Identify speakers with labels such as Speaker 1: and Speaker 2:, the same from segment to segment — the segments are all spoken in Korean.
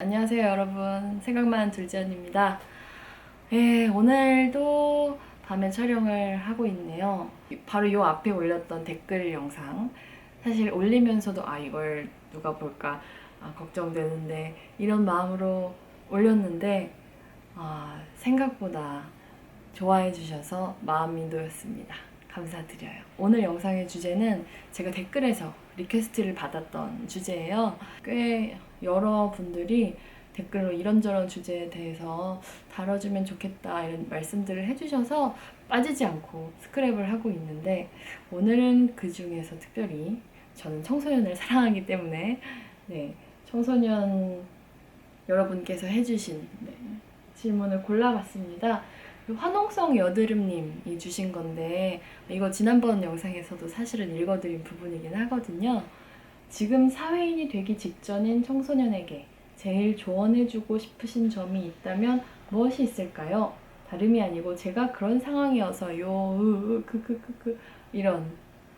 Speaker 1: 안녕하세요 여러분, 생각만 둘째언입니다. 오늘도 밤에 촬영을 하고 있네요. 바로 요 앞에 올렸던 댓글 영상, 사실 올리면서도 이걸 누가 볼까 걱정되는데 이런 마음으로 올렸는데 생각보다 좋아해 주셔서 마음이 놓였습니다. 감사드려요. 오늘 영상의 주제는 제가 댓글에서 리퀘스트를 받았던 주제예요. 꽤 여러분들이 댓글로 이런저런 주제에 대해서 다뤄주면 좋겠다 이런 말씀들을 해주셔서 빠지지 않고 스크랩을 하고 있는데, 오늘은 그 중에서 특별히 저는 청소년을 사랑하기 때문에 청소년 여러분께서 해주신 질문을 골라봤습니다. 화농성 여드름님이 주신 건데, 이거 지난번 영상에서도 사실은 읽어드린 부분이긴 하거든요. 지금 사회인이 되기 직전인 청소년에게 제일 조언해주고 싶으신 점이 있다면 무엇이 있을까요? 다름이 아니고 제가 그런 상황이어서요. 이런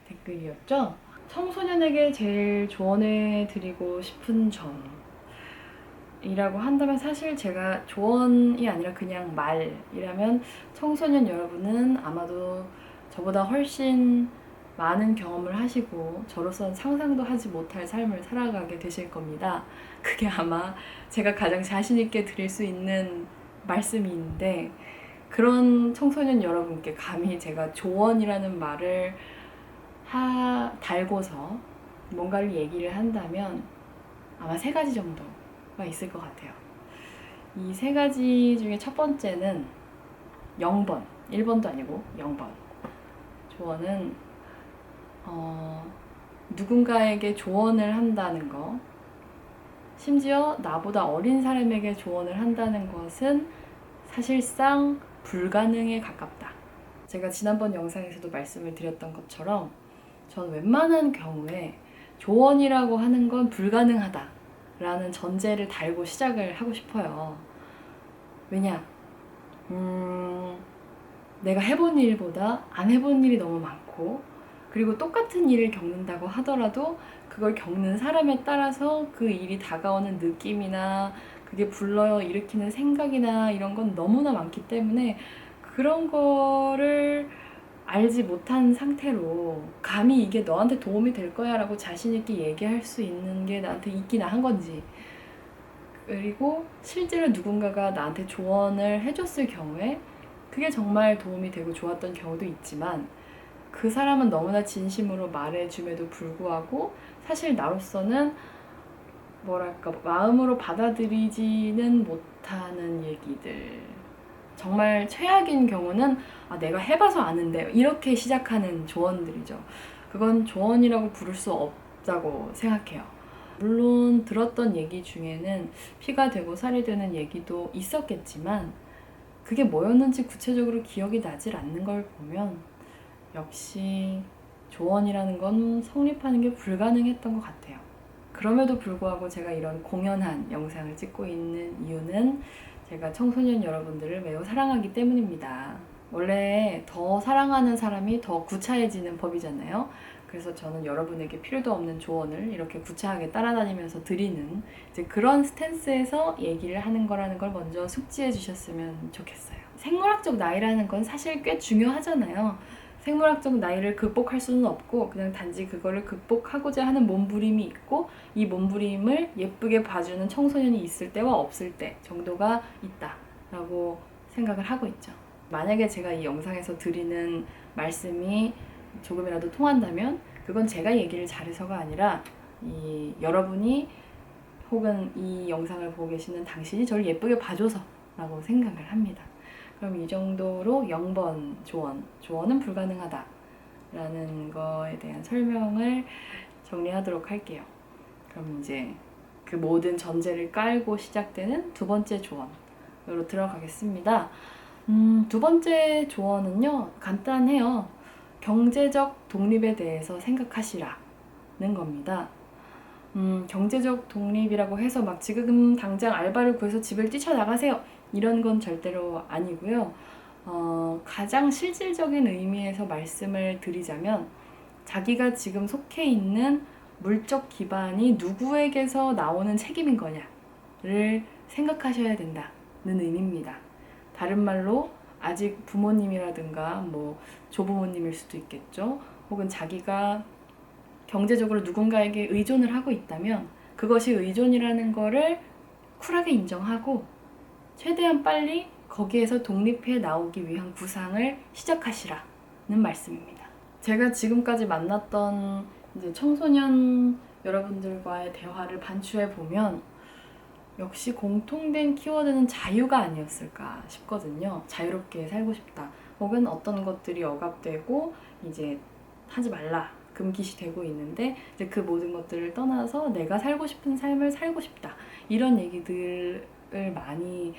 Speaker 1: 댓글이었죠. 청소년에게 제일 조언해드리고 싶은 점 이라고 한다면, 사실 제가 조언이 아니라 그냥 말이라면, 청소년 여러분은 아마도 저보다 훨씬 많은 경험을 하시고 저로서는 상상도 하지 못할 삶을 살아가게 되실 겁니다. 그게 아마 제가 가장 자신 있게 드릴 수 있는 말씀인데, 그런 청소년 여러분께 감히 제가 조언이라는 말을 달고서 뭔가를 얘기를 한다면 아마 3가지 정도가 있을 것 같아요. 이 3가지 중에 첫 번째는 0번, 1번도 아니고 0번. 조언은 누군가에게 조언을 한다는 거, 심지어 나보다 어린 사람에게 조언을 한다는 것은 사실상 불가능에 가깝다. 제가 지난번 영상에서도 말씀을 드렸던 것처럼 전 웬만한 경우에 조언이라고 하는 건 불가능하다 라는 전제를 달고 시작을 하고 싶어요. 왜냐? 내가 해본 일보다 안 해본 일이 너무 많고, 그리고 똑같은 일을 겪는다고 하더라도 그걸 겪는 사람에 따라서 그 일이 다가오는 느낌이나 그게 불러일으키는 생각이나 이런 건 너무나 많기 때문에, 그런 거를 알지 못한 상태로 감히 이게 너한테 도움이 될 거야 라고 자신 있게 얘기할 수 있는 게 나한테 있기나 한 건지, 그리고 실제로 누군가가 나한테 조언을 해줬을 경우에 그게 정말 도움이 되고 좋았던 경우도 있지만, 그 사람은 너무나 진심으로 말해줌에도 불구하고 사실 나로서는 마음으로 받아들이지는 못하는 얘기들, 정말 최악인 경우는 내가 해봐서 아는데 이렇게 시작하는 조언들이죠. 그건 조언이라고 부를 수 없다고 생각해요. 물론 들었던 얘기 중에는 피가 되고 살이 되는 얘기도 있었겠지만, 그게 뭐였는지 구체적으로 기억이 나질 않는 걸 보면 역시 조언이라는 건 성립하는 게 불가능했던 것 같아요. 그럼에도 불구하고 제가 이런 공연한 영상을 찍고 있는 이유는 제가 청소년 여러분들을 매우 사랑하기 때문입니다. 원래 더 사랑하는 사람이 더 구차해지는 법이잖아요. 그래서 저는 여러분에게 필요도 없는 조언을 이렇게 구차하게 따라다니면서 드리는 그런 스탠스에서 얘기를 하는 거라는 걸 먼저 숙지해 주셨으면 좋겠어요. 생물학적 나이라는 건 사실 꽤 중요하잖아요. 생물학적 나이를 극복할 수는 없고, 그냥 단지 그거를 극복하고자 하는 몸부림이 있고, 이 몸부림을 예쁘게 봐주는 청소년이 있을 때와 없을 때 정도가 있다라고 생각을 하고 있죠. 만약에 제가 이 영상에서 드리는 말씀이 조금이라도 통한다면 그건 제가 얘기를 잘해서가 아니라 여러분이 혹은 이 영상을 보고 계시는 당신이 저를 예쁘게 봐줘서 라고 생각을 합니다. 그럼 이 정도로 0번 조언은 불가능하다 라는 거에 대한 설명을 정리하도록 할게요. 그럼 이제 그 모든 전제를 깔고 시작되는 2번째 조언으로 들어가겠습니다. 2번째 조언은요, 간단해요. 경제적 독립에 대해서 생각하시라는 겁니다. 경제적 독립이라고 해서 지금 당장 알바를 구해서 집을 뛰쳐나가세요 이런 건 절대로 아니고요. 가장 실질적인 의미에서 말씀을 드리자면, 자기가 지금 속해 있는 물적 기반이 누구에게서 나오는 책임인 거냐, 생각하셔야 된다는 의미입니다. 다른 말로 아직 부모님이라든가 뭐 조부모님일 수도 있겠죠. 혹은 자기가 경제적으로 누군가에게 의존을 하고 있다면 그것이 의존이라는 거를 쿨하게 인정하고 최대한 빨리 거기에서 독립해 나오기 위한 구상을 시작하시라는 말씀입니다. 제가 지금까지 만났던 이제 청소년 여러분들과의 대화를 반추해 보면 역시 공통된 키워드는 자유가 아니었을까 싶거든요. 자유롭게 살고 싶다. 혹은 어떤 것들이 억압되고 이제 하지 말라. 금기시 되고 있는데 이제 그 모든 것들을 떠나서 내가 살고 싶은 삶을 살고 싶다. 이런 얘기들을 많이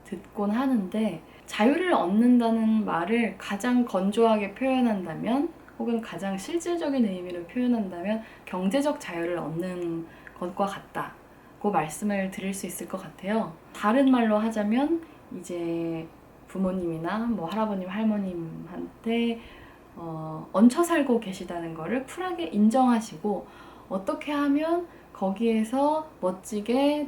Speaker 1: 듣곤 하는데 자유를 얻는다는 말을 가장 건조하게 표현한다면 혹은 가장 실질적인 의미로 표현한다면 경제적 자유를 얻는 것과 같다고 말씀을 드릴 수 있을 것 같아요. 다른 말로 하자면 이제 부모님이나 뭐 할아버님 할머님한테 얹혀 살고 계시다는 거를 쿨하게 인정하시고 어떻게 하면 거기에서 멋지게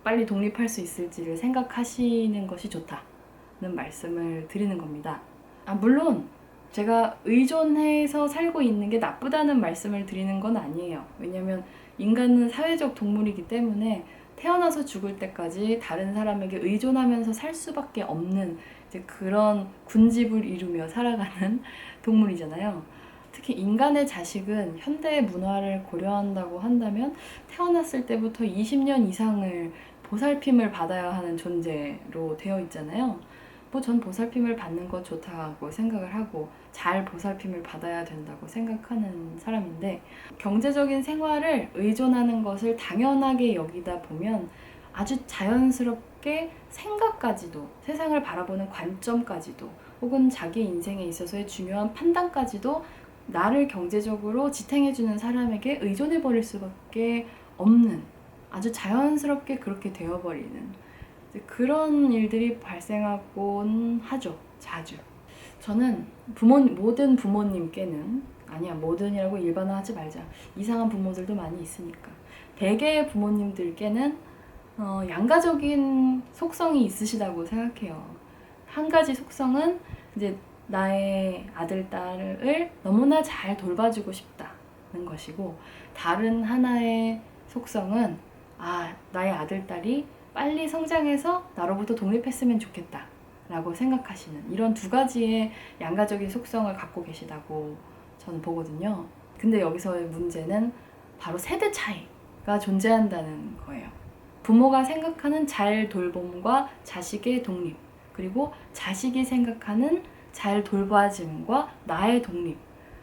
Speaker 1: 빨리 독립할 수 있을지를 생각하시는 것이 좋다는 말씀을 드리는 겁니다. 물론 제가 의존해서 살고 있는 게 나쁘다는 말씀을 드리는 건 아니에요. 왜냐하면 인간은 사회적 동물이기 때문에 태어나서 죽을 때까지 다른 사람에게 의존하면서 살 수밖에 없는 이제 그런 군집을 이루며 살아가는 동물이잖아요. 특히 인간의 자식은 현대 문화를 고려한다고 한다면 태어났을 때부터 20년 이상을 보살핌을 받아야 하는 존재로 되어 있잖아요. 뭐 전 보살핌을 받는 건 좋다고 생각을 하고 잘 보살핌을 받아야 된다고 생각하는 사람인데 경제적인 생활을 의존하는 것을 당연하게 여기다 보면 아주 자연스럽게 생각까지도 세상을 바라보는 관점까지도 혹은 자기 인생에 있어서의 중요한 판단까지도 나를 경제적으로 지탱해주는 사람에게 의존해버릴 수밖에 없는 아주 자연스럽게 그렇게 되어버리는 그런 일들이 발생하곤 하죠. 자주. 저는 모든 부모님께는 아니야 모든이라고 일반화하지 말자. 이상한 부모들도 많이 있으니까. 대개의 부모님들께는 양가적인 속성이 있으시다고 생각해요. 한 가지 속성은 이제 나의 아들, 딸을 너무나 잘 돌봐주고 싶다는 것이고 다른 하나의 속성은 나의 아들, 딸이 빨리 성장해서 나로부터 독립했으면 좋겠다 라고 생각하시는 이런 두 가지의 양가적인 속성을 갖고 계시다고 저는 보거든요. 근데 여기서의 문제는 바로 세대 차이가 존재한다는 거예요. 부모가 생각하는 잘 돌봄과 자식의 독립 그리고 자식이 생각하는 잘 돌봐줌과 나의 독립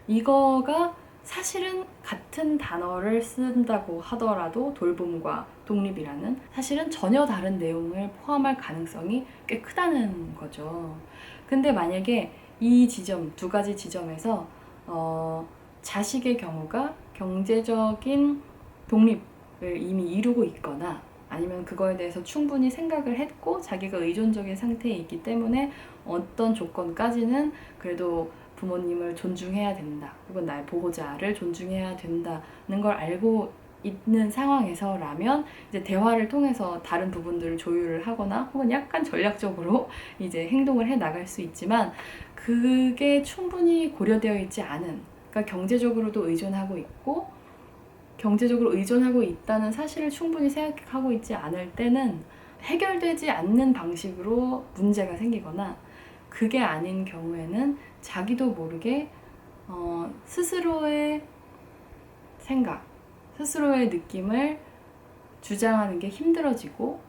Speaker 1: 이거가 사실은 같은 단어를 쓴다고 하더라도 돌봄과 독립이라는 사실은 전혀 다른 내용을 포함할 가능성이 꽤 크다는 거죠. 근데 만약에 이 지점, 두 가지 지점에서 자식의 경우가 경제적인 독립을 이미 이루고 있거나 아니면 그거에 대해서 충분히 생각을 했고 자기가 의존적인 상태에 있기 때문에 어떤 조건까지는 그래도 부모님을 존중해야 된다. 혹은 나의 보호자를 존중해야 된다는 걸 알고 있는 상황에서라면 이제 대화를 통해서 다른 부분들을 조율을 하거나 혹은 약간 전략적으로 이제 행동을 해 나갈 수 있지만 그게 충분히 고려되어 있지 않은 그러니까 경제적으로도 의존하고 있고 경제적으로 의존하고 있다는 사실을 충분히 생각하고 있지 않을 때는 해결되지 않는 방식으로 문제가 생기거나 그게 아닌 경우에는 자기도 모르게 스스로의 생각, 스스로의 느낌을 주장하는 게 힘들어지고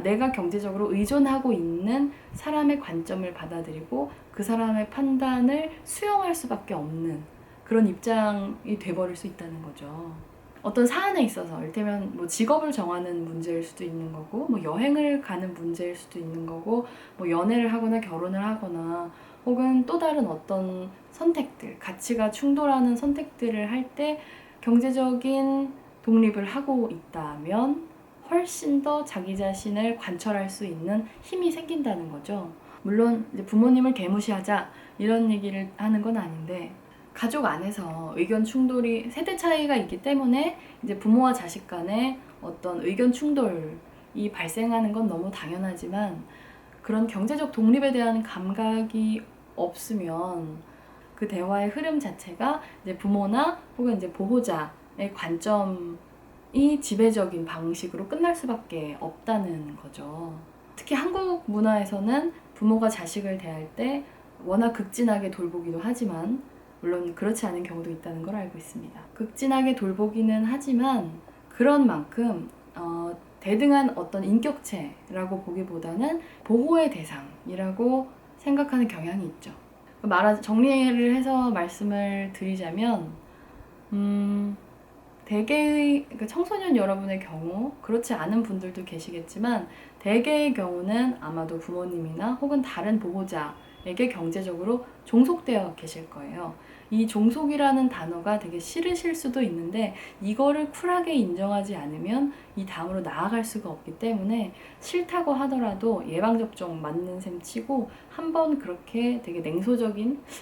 Speaker 1: 내가 경제적으로 의존하고 있는 사람의 관점을 받아들이고 그 사람의 판단을 수용할 수밖에 없는 그런 입장이 돼버릴 수 있다는 거죠. 어떤 사안에 있어서 이를테면 뭐 직업을 정하는 문제일 수도 있는 거고 뭐 여행을 가는 문제일 수도 있는 거고 뭐 연애를 하거나 결혼을 하거나 혹은 또 다른 어떤 선택들 가치가 충돌하는 선택들을 할 때 경제적인 독립을 하고 있다면 훨씬 더 자기 자신을 관철할 수 있는 힘이 생긴다는 거죠. 물론 이제 부모님을 개무시하자 이런 얘기를 하는 건 아닌데 가족 안에서 의견 충돌이 세대 차이가 있기 때문에 이제 부모와 자식 간에 어떤 의견 충돌이 발생하는 건 너무 당연하지만 그런 경제적 독립에 대한 감각이 없으면 그 대화의 흐름 자체가 이제 부모나 혹은 이제 보호자의 관점이 지배적인 방식으로 끝날 수밖에 없다는 거죠. 특히 한국 문화에서는 부모가 자식을 대할 때 워낙 극진하게 돌보기도 하지만 물론 그렇지 않은 경우도 있다는 걸 알고 있습니다. 극진하게 돌보기는 하지만 그런 만큼 대등한 어떤 인격체라고 보기보다는 보호의 대상이라고 생각하는 경향이 있죠. 정리를 해서 말씀을 드리자면 대개의 청소년 여러분의 경우, 그렇지 않은 분들도 계시겠지만 대개의 경우는 아마도 부모님이나 혹은 다른 보호자에게 경제적으로 종속되어 계실 거예요. 이 종속이라는 단어가 되게 싫으실 수도 있는데 이거를 쿨하게 인정하지 않으면 이 다음으로 나아갈 수가 없기 때문에 싫다고 하더라도 예방접종 맞는 셈 치고 한번 그렇게 되게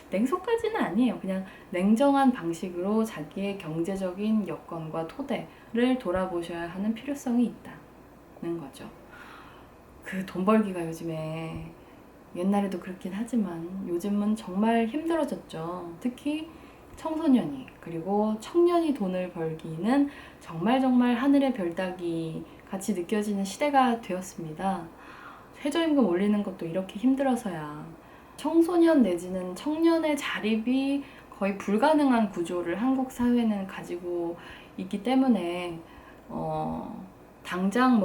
Speaker 1: 냉소까지는 아니에요. 그냥 냉정한 방식으로 자기의 경제적인 여건과 토대를 돌아보셔야 하는 필요성이 있다는 거죠. 그 돈 벌기가 요즘에 옛날에도 그렇긴 하지만 요즘은 정말 힘들어졌죠. 특히 청소년이 그리고 청년이 돈을 벌기는 정말 하늘의 별 따기 같이 느껴지는 시대가 되었습니다. 최저임금 올리는 것도 이렇게 힘들어서야 청소년 내지는 청년의 자립이 거의 불가능한 구조를 한국 사회는 가지고 있기 때문에 당장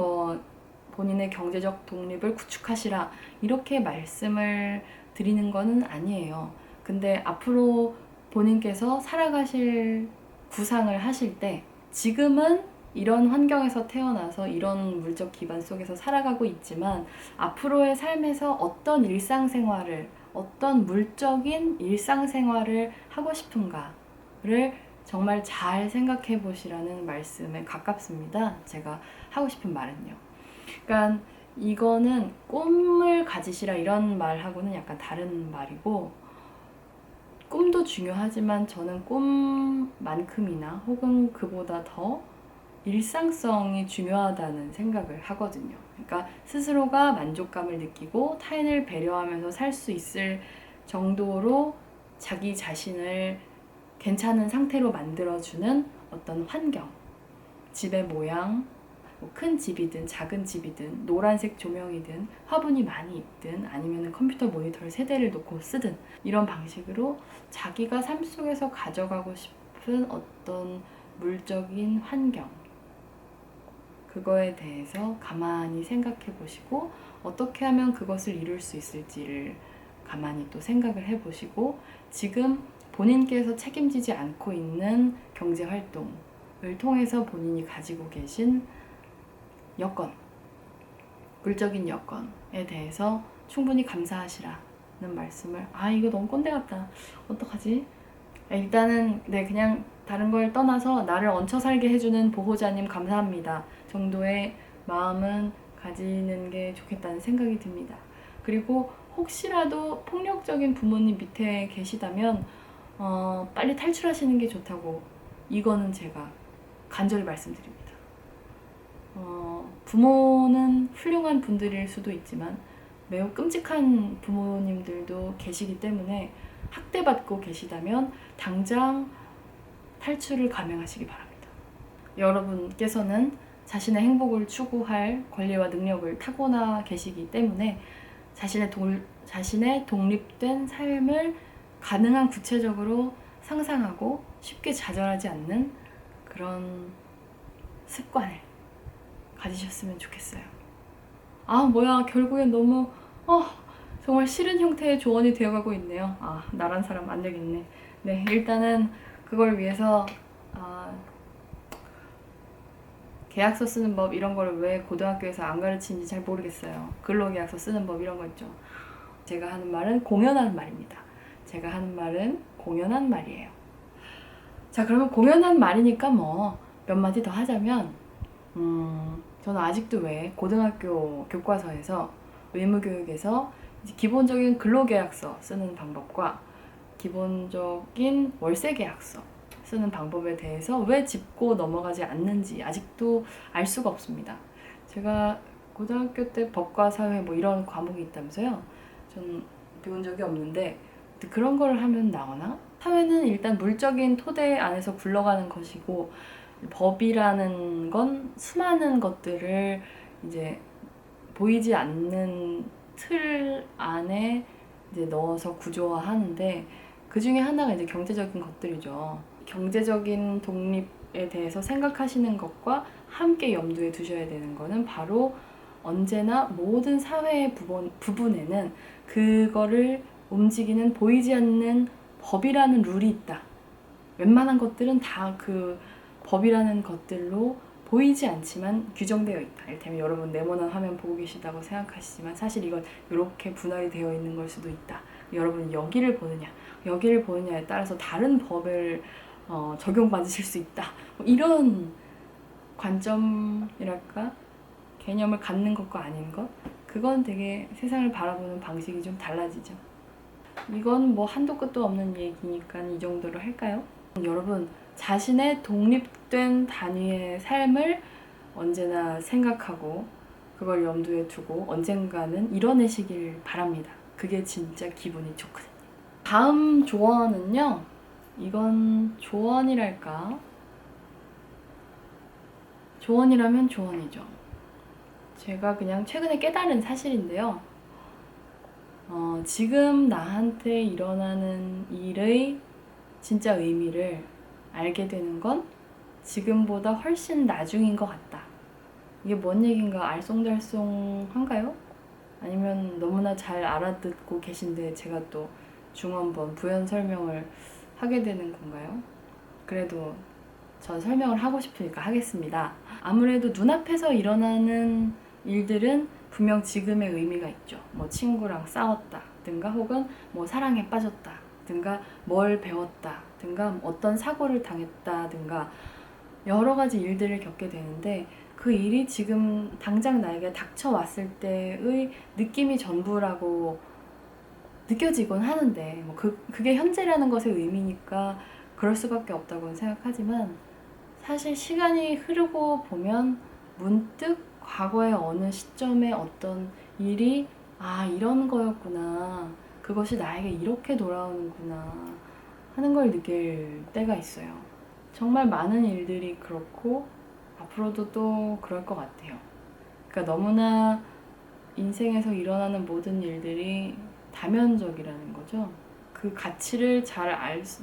Speaker 1: 본인의 경제적 독립을 구축하시라 이렇게 말씀을 드리는 거는 아니에요. 근데 앞으로 본인께서 살아가실 구상을 하실 때 지금은 이런 환경에서 태어나서 이런 물적 기반 속에서 살아가고 있지만 앞으로의 삶에서 어떤 물적인 일상생활을 하고 싶은가를 정말 잘 생각해 보시라는 말씀에 가깝습니다. 제가 하고 싶은 말은요. 그러니까 이거는 꿈을 가지시라 이런 말하고는 약간 다른 말이고 꿈도 중요하지만 저는 꿈만큼이나 혹은 그보다 더 일상성이 중요하다는 생각을 하거든요. 그러니까 스스로가 만족감을 느끼고 타인을 배려하면서 살 수 있을 정도로 자기 자신을 괜찮은 상태로 만들어주는 어떤 환경, 집의 모양, 큰 집이든 작은 집이든 노란색 조명이든 화분이 많이 있든 아니면 컴퓨터 모니터를 3대를 놓고 쓰든 이런 방식으로 자기가 삶 속에서 가져가고 싶은 어떤 물적인 환경 그거에 대해서 가만히 생각해 보시고 어떻게 하면 그것을 이룰 수 있을지를 가만히 또 생각을 해 보시고 지금 본인께서 책임지지 않고 있는 경제활동을 통해서 본인이 가지고 계신 여건, 물적인 여건에 대해서 충분히 감사하시라는 말씀을 이거 너무 꼰대 같다. 어떡하지? 일단은 그냥 다른 걸 떠나서 나를 얹혀 살게 해주는 보호자님 감사합니다 정도의 마음은 가지는 게 좋겠다는 생각이 듭니다. 그리고 혹시라도 폭력적인 부모님 밑에 계시다면 빨리 탈출하시는 게 좋다고 이거는 제가 간절히 말씀드립니다. 부모는 훌륭한 분들일 수도 있지만 매우 끔찍한 부모님들도 계시기 때문에 학대받고 계시다면 당장 탈출을 감행하시기 바랍니다. 여러분께서는 자신의 행복을 추구할 권리와 능력을 타고나 계시기 때문에 자신의 독립된 삶을 가능한 구체적으로 상상하고 쉽게 좌절하지 않는 그런 습관을 가지셨으면 좋겠어요. 결국엔 너무 정말 싫은 형태의 조언이 되어가고 있네요. 나란 사람 안 되겠네. 네, 일단은 그걸 위해서 계약서 쓰는 법 이런 걸 왜 고등학교에서 안 가르치는지 잘 모르겠어요. 근로계약서 쓰는 법 이런 거 있죠. 제가 하는 말은 공연한 말입니다. 제가 하는 말은 공연한 말이에요. 자, 그러면 공연한 말이니까 몇 마디 더 하자면 저는 아직도 왜 고등학교 교과서에서 의무교육에서 기본적인 근로계약서 쓰는 방법과 기본적인 월세계약서 쓰는 방법에 대해서 왜 짚고 넘어가지 않는지 아직도 알 수가 없습니다. 제가 고등학교 때 법과 사회 뭐 이런 과목이 있다면서요. 전 배운 적이 없는데 그런 걸 하면 나오나? 사회는 일단 물적인 토대 안에서 굴러가는 것이고 법이라는 건 수많은 것들을 이제 보이지 않는 틀 안에 이제 넣어서 구조화하는데 그 중에 하나가 이제 경제적인 것들이죠. 경제적인 독립에 대해서 생각하시는 것과 함께 염두에 두셔야 되는 거는 바로 언제나 모든 사회의 부분에는 그거를 움직이는 보이지 않는 법이라는 룰이 있다. 웬만한 것들은 다 그 법이라는 것들로 보이지 않지만 규정되어 있다. 이를테면 여러분 네모난 화면 보고 계시다고 생각하시지만 사실 이건 이렇게 분할이 되어 있는 걸 수도 있다. 여러분 여기를 보느냐에 따라서 다른 법을 적용받으실 수 있다. 뭐 이런 관점이랄까? 개념을 갖는 것과 아닌 것? 그건 되게 세상을 바라보는 방식이 좀 달라지죠. 이건 뭐 한도 끝도 없는 얘기니까 이 정도로 할까요? 여러분 자신의 독립된 단위의 삶을 언제나 생각하고 그걸 염두에 두고 언젠가는 이뤄내시길 바랍니다. 그게 진짜 기분이 좋거든요. 다음 조언은요. 이건 조언이랄까? 조언이라면 조언이죠. 제가 그냥 최근에 깨달은 사실인데요. 지금 나한테 일어나는 일의 진짜 의미를 알게 되는 건 지금보다 훨씬 나중인 것 같다. 이게 뭔 얘기인가 알쏭달쏭한가요? 아니면 너무나 잘 알아듣고 계신데 제가 또 중원본 부연 설명을 하게 되는 건가요? 그래도 전 설명을 하고 싶으니까 하겠습니다. 아무래도 눈앞에서 일어나는 일들은 분명 지금의 의미가 있죠. 뭐 친구랑 싸웠다든가 혹은 뭐 사랑에 빠졌다든가 뭘 배웠다든가 어떤 사고를 당했다든가 여러 가지 일들을 겪게 되는데 그 일이 지금 당장 나에게 닥쳐왔을 때의 느낌이 전부라고 느껴지곤 하는데 뭐 그게 현재라는 것의 의미니까 그럴 수밖에 없다고 생각하지만 사실 시간이 흐르고 보면 문득 과거의 어느 시점에 어떤 일이 이런 거였구나. 그것이 나에게 이렇게 돌아오는구나 하는 걸 느낄 때가 있어요. 정말 많은 일들이 그렇고 앞으로도 또 그럴 것 같아요. 그러니까 너무나 인생에서 일어나는 모든 일들이 다면적이라는 거죠. 그 가치를 잘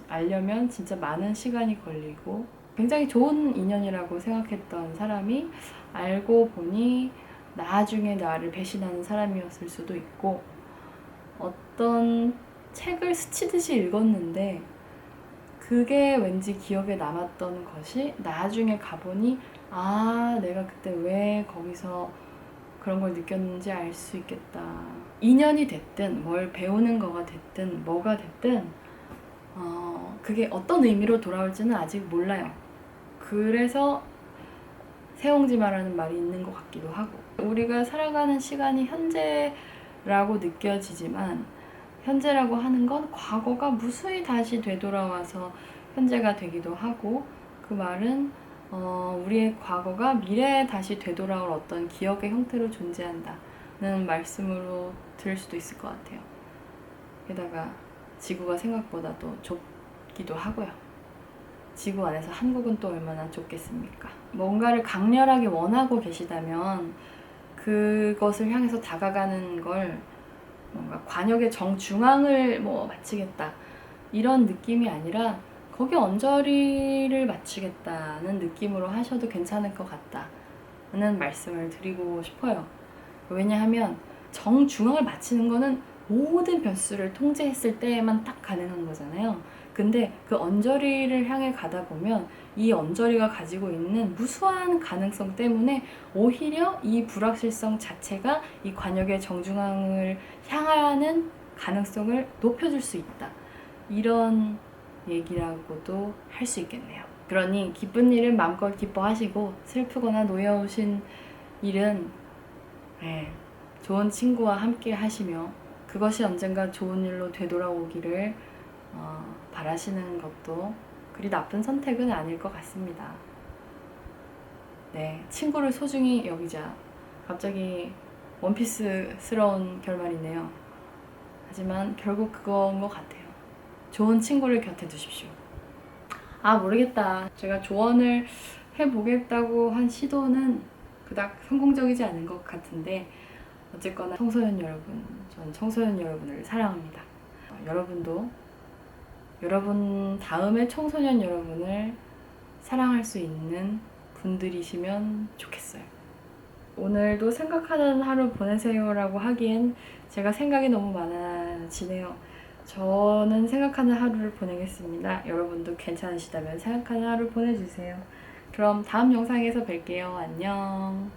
Speaker 1: 알려면 진짜 많은 시간이 걸리고 굉장히 좋은 인연이라고 생각했던 사람이 알고 보니 나중에 나를 배신하는 사람이었을 수도 있고 어떤 책을 스치듯이 읽었는데 그게 왠지 기억에 남았던 것이 나중에 가보니 내가 그때 왜 거기서 그런 걸 느꼈는지 알 수 있겠다. 인연이 됐든 뭘 배우는 거가 됐든 뭐가 됐든 그게 어떤 의미로 돌아올지는 아직 몰라요. 그래서 새옹지마라는 말이 있는 것 같기도 하고 우리가 살아가는 시간이 현재라고 느껴지지만 현재라고 하는 건 과거가 무수히 다시 되돌아와서 현재가 되기도 하고 그 말은 우리의 과거가 미래에 다시 되돌아올 어떤 기억의 형태로 존재한다는 말씀으로 들을 수도 있을 것 같아요. 게다가 지구가 생각보다 또 좁기도 하고요. 지구 안에서 한국은 또 얼마나 좁겠습니까? 뭔가를 강렬하게 원하고 계시다면 그것을 향해서 다가가는 걸 뭔가 관역의 정중앙을 맞추겠다 이런 느낌이 아니라 거기 언저리를 맞추겠다는 느낌으로 하셔도 괜찮을 것 같다는 말씀을 드리고 싶어요. 왜냐하면 정중앙을 맞추는 거는 모든 변수를 통제했을 때에만 딱 가능한 거잖아요. 근데 그 언저리를 향해 가다 보면 이 언저리가 가지고 있는 무수한 가능성 때문에 오히려 이 불확실성 자체가 이 관역의 정중앙을 향하는 가능성을 높여줄 수 있다. 이런 얘기라고도 할 수 있겠네요. 그러니 기쁜 일은 마음껏 기뻐하시고 슬프거나 노여우신 일은 좋은 친구와 함께 하시며 그것이 언젠가 좋은 일로 되돌아오기를 바라시는 것도 그리 나쁜 선택은 아닐 것 같습니다. 네, 친구를 소중히 여기자. 갑자기 원피스스러운 결말이네요. 하지만 결국 그건 것 같아요. 좋은 친구를 곁에 두십시오. 아, 모르겠다. 제가 조언을 해보겠다고 한 시도는 그닥 성공적이지 않은 것 같은데, 어쨌거나 청소년 여러분, 전 청소년 여러분을 사랑합니다. 여러분도 여러분 다음에 청소년 여러분을 사랑할 수 있는 분들이시면 좋겠어요. 오늘도 생각하는 하루 보내세요라고 하기엔 제가 생각이 너무 많아지네요. 저는 생각하는 하루를 보내겠습니다. 여러분도 괜찮으시다면 생각하는 하루 보내주세요. 그럼 다음 영상에서 뵐게요. 안녕.